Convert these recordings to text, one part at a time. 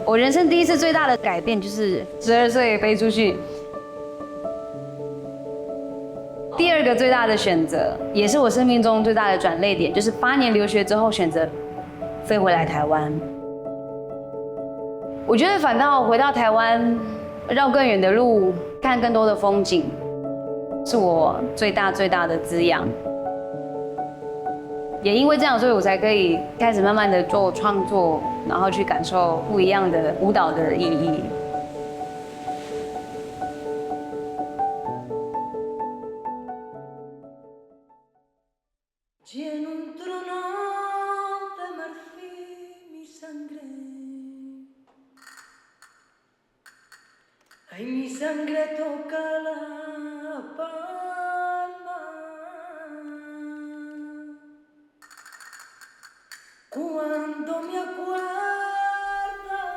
我人生第一次最大的改变就是12岁飞出去。第二个最大的选择，也是我生命中最大的转捩点，就是8年留学之后选择飞回来台湾。我觉得反倒回到台湾，绕更远的路，看更多的风景，是我最大的滋养。也因为这样，所以我才可以开始慢慢的做创作，然后去感受不一样的舞蹈的意义。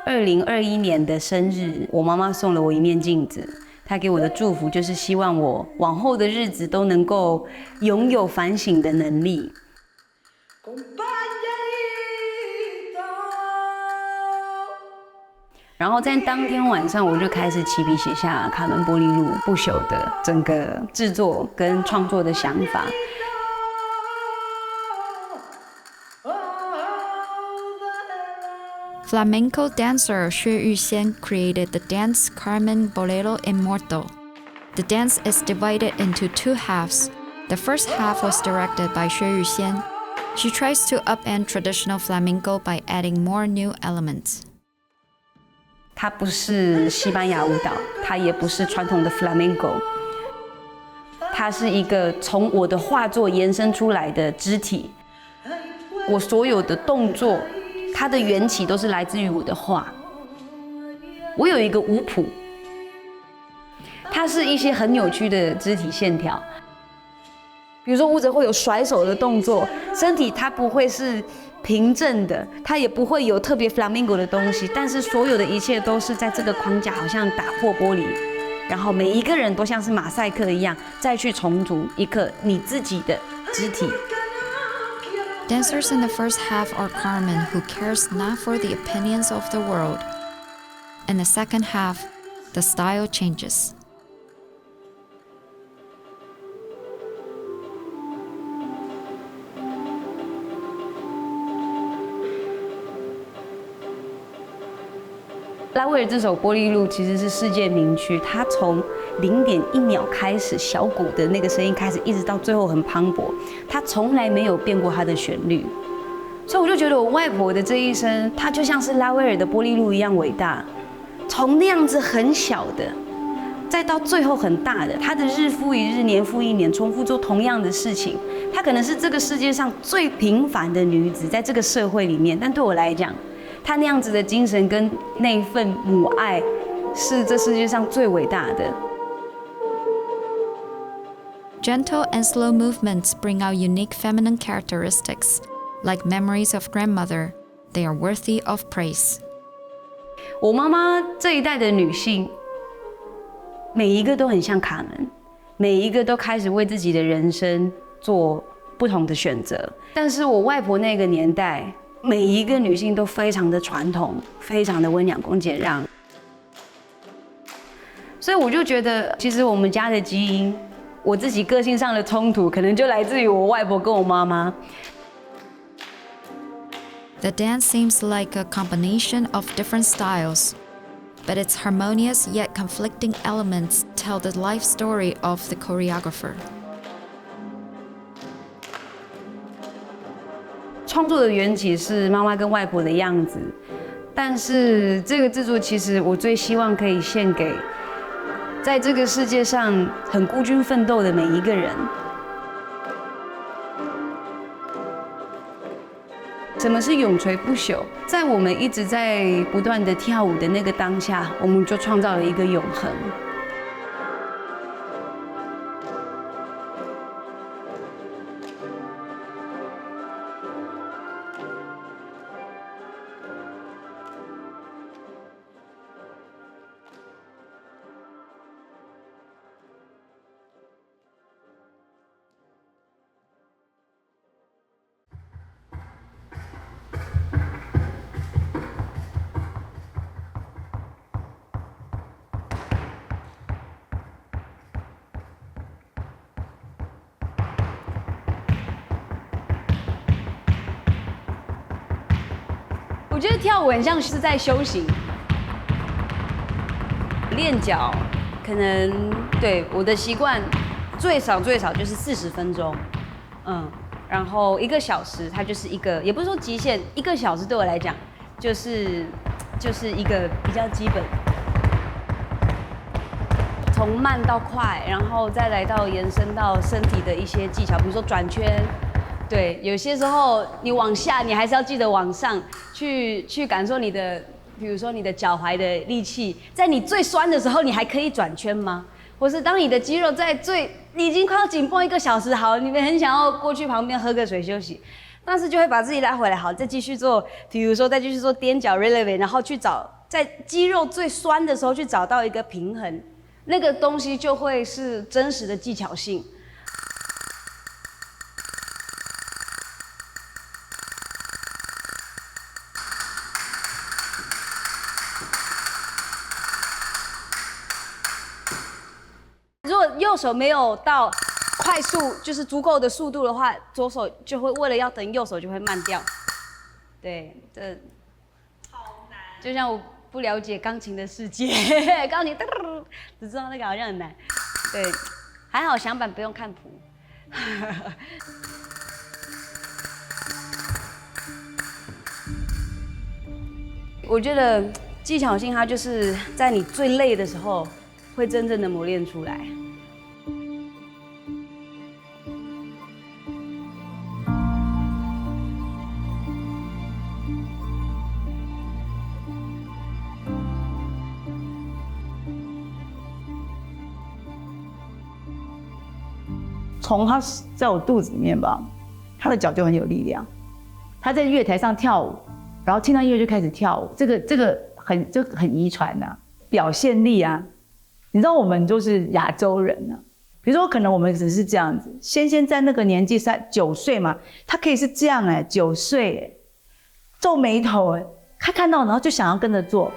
2021年的生日，我妈妈送了我一面镜子。她给我的祝福就是希望我往后的日子都能够拥有反省的能力。然后在当天晚上，我就开始起笔写下《卡门波利路》不朽的整个制作跟创作的想法。Flamenco dancer Xue Yuxian created the dance Carmen Bolero Immortal. The dance is divided into 2 halves. The first half was directed by Xue Yuxian. She tries to upend traditional flamenco by adding more new elements. 它不是西班牙舞蹈，它也不是传统的 flamenco， 它是一个从我的画作延伸出来的肢体。我所有的动作，它的缘起都是来自于我的画。我有一个舞谱，它是一些很扭曲的肢体线条。比如说舞者会有甩手的动作，身体它不会是平正的，它也不会有特别 flamenco 的东西，但是所有的一切都是在这个框架，好像打破玻璃，然后每一个人都像是马赛克一样，再去重组一个你自己的肢体。Dancers in the first half are Carmen, who cares not for the opinions of the world. In the second half, the style changes.《拉威尔》这首《玻璃路》其实是世界名曲，它从0.1秒开始，小鼓的那个声音开始，一直到最后很磅礴，它从来没有变过它的旋律。所以我就觉得我外婆的这一生，她就像是拉威尔的《玻璃路》一样伟大。从那样子很小的，再到最后很大的，她的日复一日，年复一年，重复做同样的事情。她可能是这个世界上最平凡的女子，在这个社会里面，但对我来讲，她那样子的精神跟那一份母爱，是这世界上最伟大的。Gentle and slow movements bring out unique feminine characteristics. Like memories of grandmother, they are worthy of praise. 我妈妈这一代的女性，每一个都很像卡门，每一个都开始为自己的人生做不同的选择。但是我外婆那个年代，每一个女性都非常的传统，非常的温良恭俭让。所以我就觉得，其实我们家的基因，我自己个性上的冲突，可能就来自于我外婆跟我妈妈。The dance seems like a combination of different styles, but its harmonious yet conflicting elements tell the life story of the choreographer. 创作的缘起是妈妈跟外婆的样子，但是这个制作其实我最希望可以献给在这个世界上很孤军奋斗的每一个人。什么是永垂不朽？在我们一直在不断的跳舞的那个当下，我们就创造了一个永恒。我觉得跳舞很像是在修行，练脚，可能对我的习惯最少就是40分钟，然后1个小时它就是一个，也不是说极限，1个小时对我来讲就是一个比较基本，从慢到快，然后再来到延伸到身体的一些技巧，比如说转圈。对，有些时候你往下，你还是要记得往上去感受你的，比如说你的脚踝的力气，在你最酸的时候，你还可以转圈吗？或是当你的肌肉在你已经快要紧绷1个小时，好，你们很想要过去旁边喝个水休息，但是就会把自己拉回来，好，再继续做，比如说再继续做踮脚 releve， 然后去找在肌肉最酸的时候去找到一个平衡，那个东西就会是真实的技巧性。如果右手没有到快速，就是足够的速度的话，左手就会为了要等右手就会慢掉。对，这好难。就像我不了解钢琴的世界，钢琴只知道那个好像很难。对，还好响板不用看谱。我觉得技巧性它就是在你最累的时候，会真正的磨练出来。从他在我肚子里面吧，他的脚就很有力量。他在月台上跳舞，然后听到音乐就开始跳舞，这个很遗传呐，表现力啊。你知道我们就是亚洲人啊，比如说可能我们只是这样子，先在那个年纪9岁嘛，他可以是这样9岁皱眉头他看到然后就想要跟着做。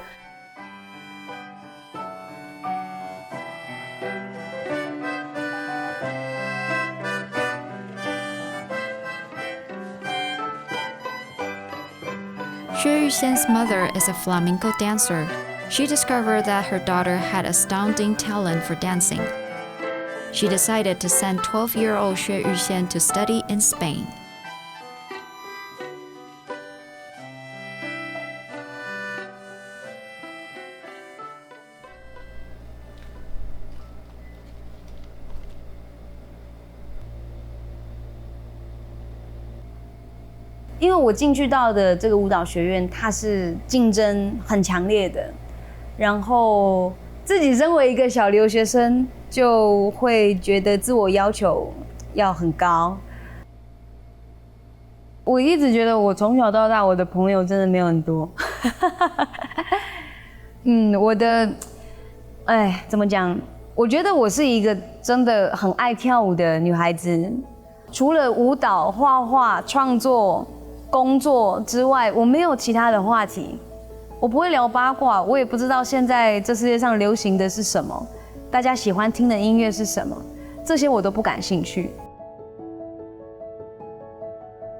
Xue Yuxian's mother is a flamenco dancer. She discovered that her daughter had astounding talent for dancing. She decided to send 12-year-old Xue Yuxian to study in Spain. 因为我进去到的这个舞蹈学院，它是竞争很强烈的，然后自己身为一个小留学生，就会觉得自我要求要很高。我一直觉得我从小到大，我的朋友真的没有很多。我的，怎么讲？我觉得我是一个真的很爱跳舞的女孩子，除了舞蹈、画画、创作、工作之外，我没有其他的话题。我不会聊八卦，我也不知道现在这世界上流行的是什么，大家喜欢听的音乐是什么，这些我都不感兴趣。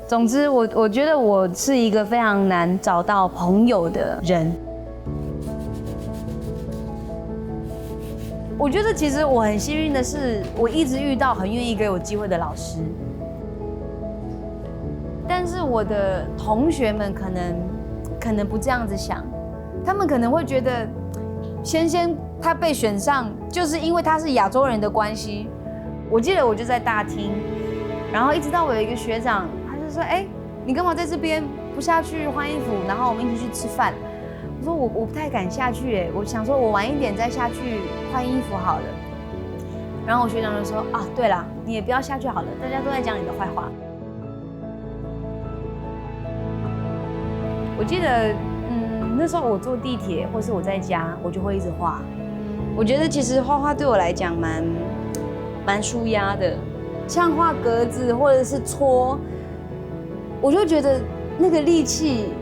总之，我觉得我是一个非常难找到朋友的人。我觉得其实我很幸运的是，我一直遇到很愿意给我机会的老师。但是我的同学们可能不这样子想，他们可能会觉得仙仙他被选上，就是因为他是亚洲人的关系。我记得我就在大厅，然后一直到我有一个学长，他就说：“你干嘛在这边不下去换衣服，然后我们一起去吃饭？”我说：“我不太敢下去，我想说我晚一点再下去换衣服好了。”然后我学长就说：“啊，对啦，你也不要下去好了，大家都在讲你的坏话。”我记得，那时候我坐地铁或是我在家，我就会一直画。我觉得其实画画对我来讲蛮舒压的，像画格子或者是搓，我就觉得那个力气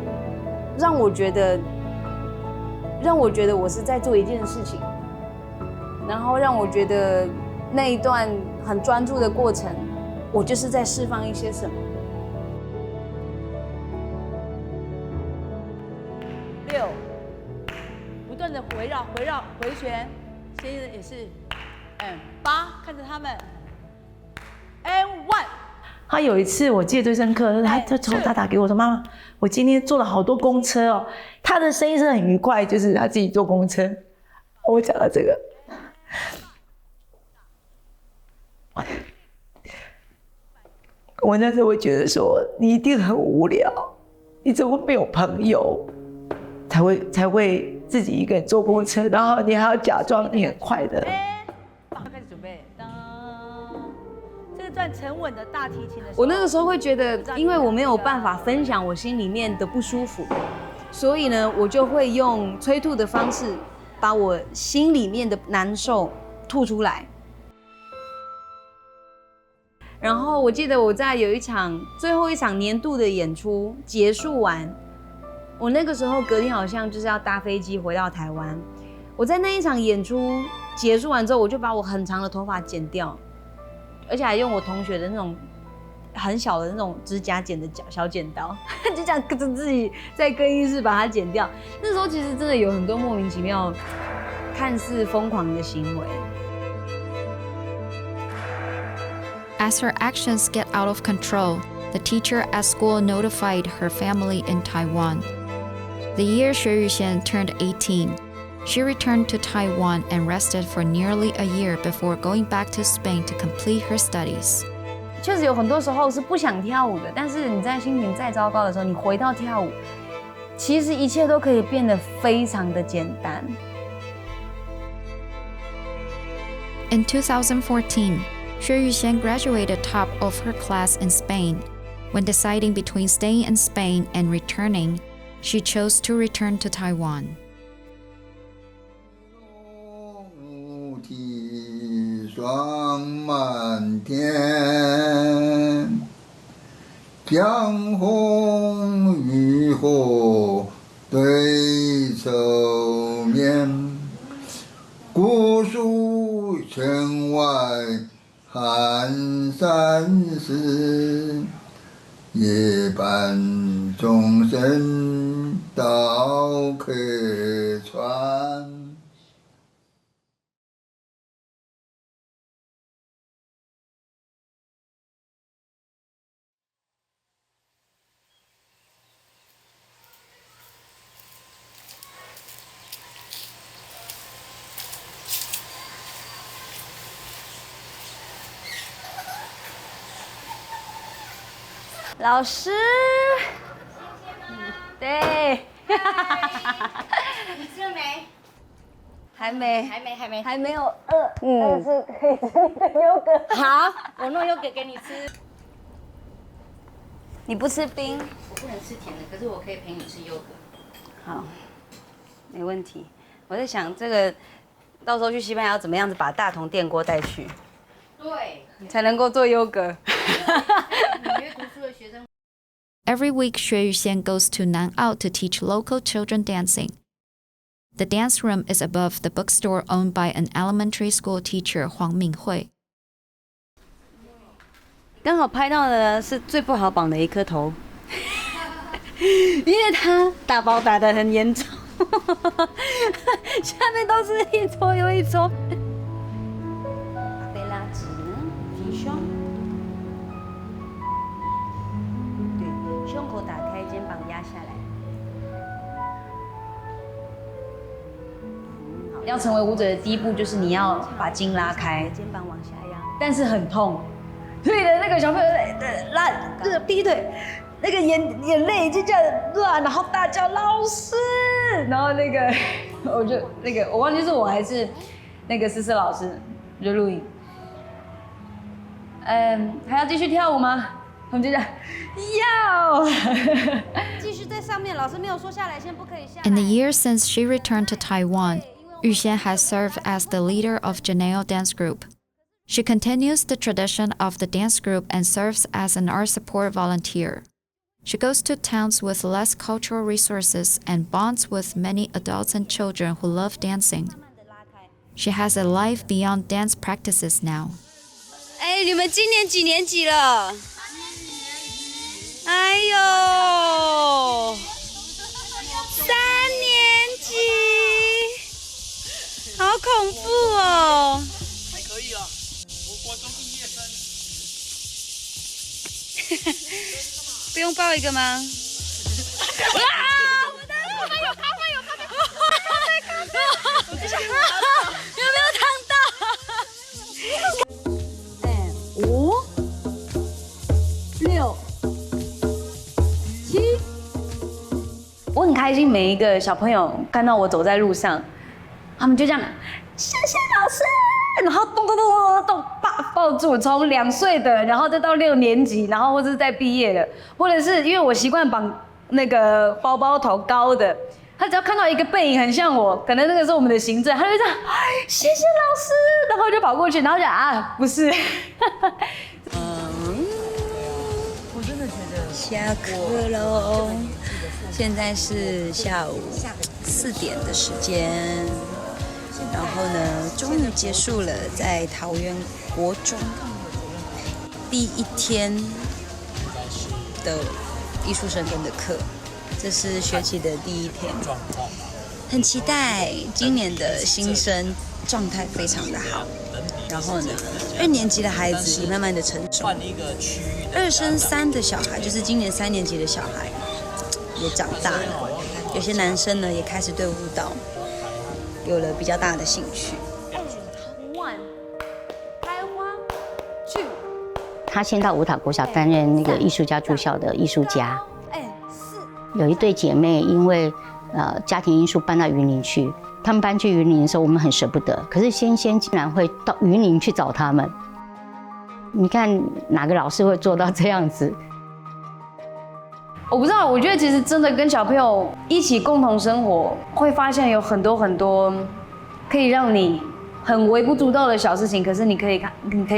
让我觉得我是在做一件事情，然后让我觉得那一段很专注的过程，我就是在释放一些什么。围绕回旋，先生也是，8，看着他们，and 1。他有一次我记得最深刻，他打给我说：“妈妈，我今天坐了好多公车哦。”他的声音是很愉快，就是他自己坐公车。我讲到这个，我那时候会觉得说，你一定很无聊，你怎么没有朋友，才会自己一个人坐公车，然后你还要假装你很快乐。开始准备，这个段沉稳的大提琴的时候，我那个时候会觉得，因为我没有办法分享我心里面的不舒服，所以呢，我就会用催吐的方式，把我心里面的难受吐出来。然后我记得我在有最后一场年度的演出结束完，我那个时候隔天好像就是要搭飞机回到台湾。我在那一场演出结束完之后，我就把我很长的头发剪掉，而且还用我同学的那种很小的那种指甲剪的小剪刀，就这样跟着自己在更衣室把它剪掉。那时候其实真的有很多莫名其妙、看似疯狂的行为。As her actions get out of control, the teacher at school notified her family in Taiwan. The year Xue Yuxian turned 18, she returned to Taiwan and rested for nearly a year before going back to Spain to complete her studies. 确实有很多时候是不想跳舞的，但是你在心情再糟糕的时候，你回到跳舞，其实一切都可以变得非常的简单。In 2014, Xue Yuxian graduated top of her class in Spain. When deciding between staying in Spain and returning, she chose to return to Taiwan. 霜满天，江红渔火对愁眠，古树圈外寒山寺，夜半钟声到客船。老师，对，你吃了没？还没，还没有饿，但是可以吃你的优格。好，我弄优格给你吃。你不吃冰？我不能吃甜的，可是我可以陪你吃优格。好，没问题。我在想这个，到时候去西班牙要怎么样子把大同电锅带去，对，才能够做优格。Every week, Xue Yuxian goes to Nan'ao to teach local children dancing. The dance room is above the bookstore owned by an elementary school teacher, Huang Minghui. 刚好拍到的是最不好绑的一颗头，因为它打包打得很严重，下面都是一撮又一撮。背拉直，提胸，对，胸口打开，肩膀压下来。好，要成为舞者的第一步就是你要把筋拉开，肩膀往下压，但是很痛。对的，那个小朋友拉这个劈腿，那个眼泪已经这样乱，然后大叫老师，然后那个我就我忘记是我还是那个思思老师，我就录影。还要继续跳舞吗？我们就讲要继续在上面，老师没有说下来，先不可以下来。 In the years since she returned to Taiwan, Yuxian has served as the leader of Janeo Dance Group. She continues the tradition of the dance group and serves as an art support volunteer. She goes to towns with less cultural resources and bonds with many adults and children who love dancing. She has a life beyond dance practices now. 哎，你们今年几年级了？哎呦，3年级！恐怖哦！还可以啊，我国中毕业生。不用抱一个吗？哇！有咖啡，有咖啡，我只想有没有烫到？5、6、7。我很开心，每一个小朋友看到我走在路上，他们就这样，谢谢老师，然后咚咚咚咚咚抱住，从2岁的，然后再到6年级，然后或者是在毕业了，或者是因为我习惯绑那个包包头高的，他只要看到一个背影很像我，可能那个是我们的行政，他就这样，谢谢老师，然后就跑过去，然后就啊，不是。我真的觉得下课喽，现在是下午4点的时间，然后呢，终于结束了在桃园国中第1天的艺术生根的课，这是学期的第1天，很期待今年的新生状态非常的好。然后呢，2年级的孩子也慢慢的成熟，2升3的小孩，就是今年3年级的小孩，也长大了。有些男生呢，也开始对舞蹈有了比较大的兴趣。他先到舞蹈国小担任那个艺术家住校的艺术家。有一对姐妹因为家庭因素搬到云林去。他们搬去云林的时候，我们很舍不得。可是仙仙竟然会到云林去找他们，你看哪个老师会做到这样子？我不知道，我觉得其实真的跟小朋友一起共同生活，会发现有很多很多可以让你很微不足道的小事情，可是你可以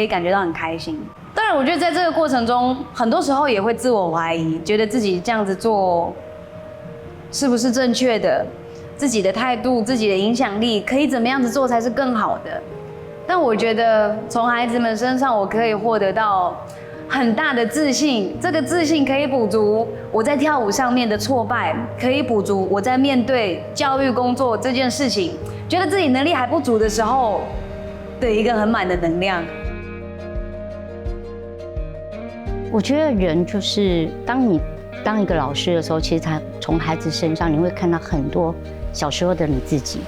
感觉到很开心。当然，我觉得在这个过程中，很多时候也会自我怀疑，觉得自己这样子做是不是正确的。自己的态度、自己的影响力，可以怎么样子做才是更好的？但我觉得从孩子们身上，我可以获得到很大的自信。这个自信可以补足我在跳舞上面的挫败，可以补足我在面对教育工作这件事情，觉得自己能力还不足的时候的一个很满的能量。我觉得人就是当你当一个老师的时候，其实他从孩子身上你会看到很多小时候的你自己。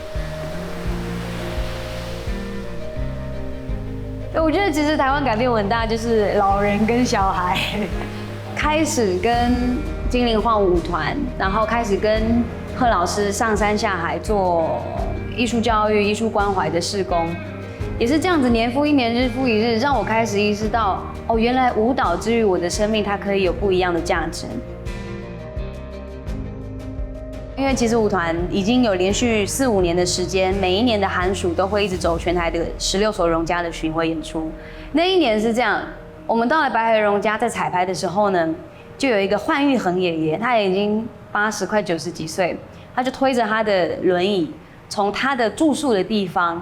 我觉得其实台湾改变很大，就是老人跟小孩开始跟精灵晃舞团，然后开始跟贺老师上山下海做艺术教育、艺术关怀的事工，也是这样子年复一年、日复一日，让我开始意识到，哦，原来舞蹈之于我的生命，它可以有不一样的价值。因为其实舞团已经有连续4、5年的时间，每一年的寒暑都会一直走全台的16所荣家的巡回演出。那一年是这样，我们到了白河荣家，在彩排的时候呢，就有一个换玉衡爷爷，他已经80快90几岁，他就推着他的轮椅，从他的住宿的地方，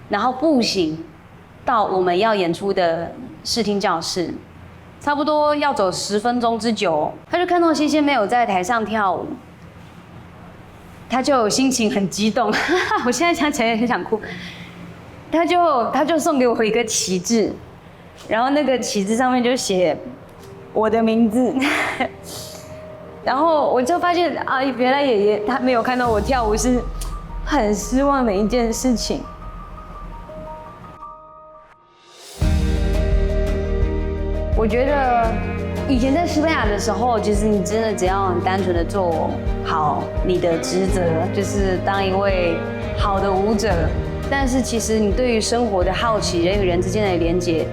然后步行到我们要演出的视听教室，差不多要走10分钟之久。他就看到仙仙没有在台上跳舞。他就心情很激动，我现在想起来也很想哭。他就送给我一个旗帜，然后那个旗帜上面就写我的名字，然后我就发现啊，原来爷爷他没有看到我跳舞是很失望的一件事情。我觉得以前在西班牙的时候，其实你真的只要很单纯的做好你的职责，就是当一位好的舞者。但是其实你对于生活的好奇，人与人之间的连结，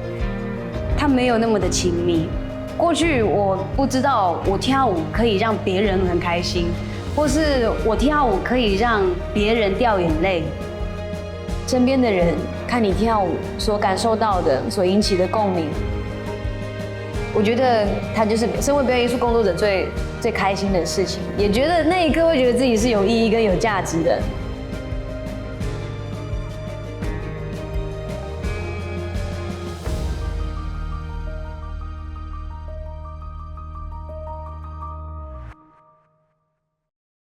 它没有那么的亲密。过去我不知道我跳舞可以让别人很开心，或是我跳舞可以让别人掉眼泪。身边的人看你跳舞所感受到的，所引起的共鸣。我觉得他就是身为表演艺术工作者最开心的事情，也觉得那一刻会觉得自己是有意义跟有价值的。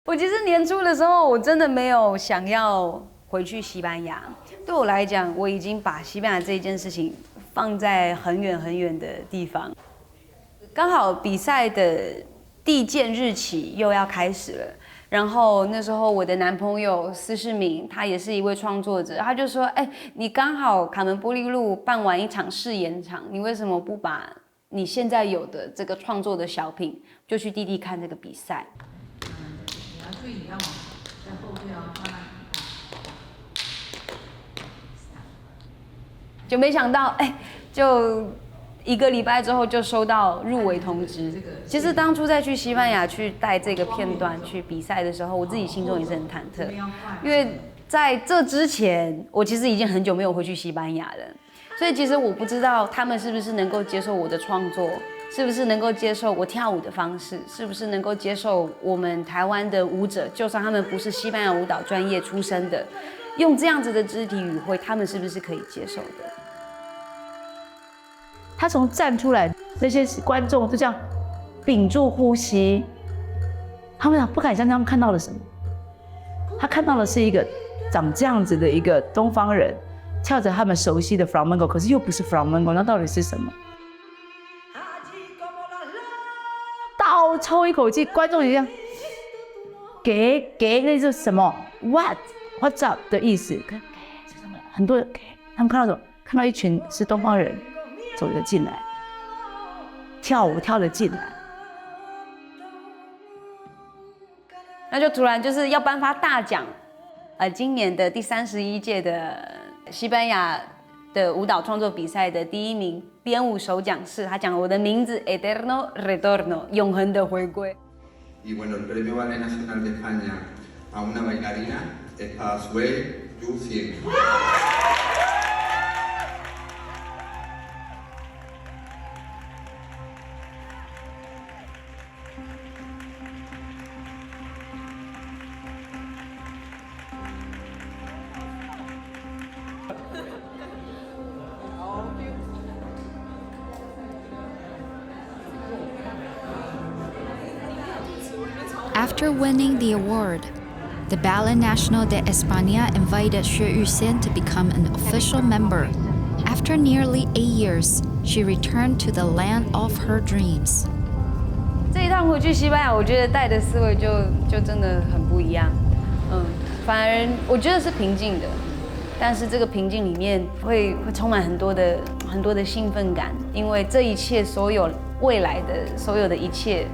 我其实年初的时候，我真的没有想要回去西班牙。对我来讲，我已经把西班牙这件事情放在很远很远的地方。刚好比赛的递件日期又要开始了，然后那时候我的男朋友司世明，他也是一位创作者，他就说：“哎，你刚好卡门波利路办完一场试演场，你为什么不把你现在有的这个创作的小品，就去弟弟看这个比赛？”你要注意，你要往在后退哦，慢慢。就没想到，哎，就1个礼拜之后就收到入围通知。其实当初在去西班牙去带这个片段去比赛的时候，我自己心中也是很忐忑，因为在这之前，我其实已经很久没有回去西班牙了，所以其实我不知道他们是不是能够接受我的创作，是不是能够接受我跳舞的方式，是不是能够接受我们台湾的舞者，就算他们不是西班牙舞蹈专业出身的，用这样子的肢体语汇，他们是不是可以接受的？他从站出来，那些观众就这样屏住呼吸，他们不敢相信他们看到了什么。他看到的是一个长这样子的一个东方人，跳着他们熟悉的 flamenco， 可是又不是 flamenco， 那到底是什么？倒抽一口气，观众也这样，给那是什么 ？What's up 的意思？很多人他们看到什么？看到一群是东方人。走了进来，跳舞跳了进来，那就突然就是要颁发大奖，今年的第31届的西班牙的舞蹈创作比赛的第1名编舞首奖是，他讲了我的名字 Eterno Retorno 永恒的回归。Y bueno, el Premio Ballet Nacional de España a una bailarina es para Sue Yucien. After winning the award, the Ballet Nacional de España invited Xue Yuxian to become an official member. After nearly 8 years, she returned to the land of her dreams. 这一趟回去西班牙，我觉得带的思维就真的很不一样。反而我觉得是平静的，但是这个平静里面会充满很多的兴奋感，因为这一切所有未来的所有的一切。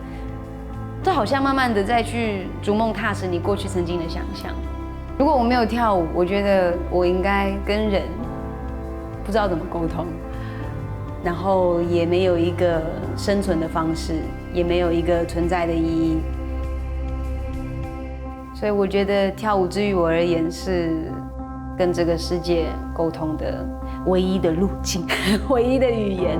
都好像慢慢的再去逐梦踏实你过去曾经的想象。如果我没有跳舞，我觉得我应该跟人不知道怎么沟通，然后也没有一个生存的方式，也没有一个存在的意义。所以我觉得跳舞之于我而言是跟这个世界沟通的唯一的路径，唯一的语言。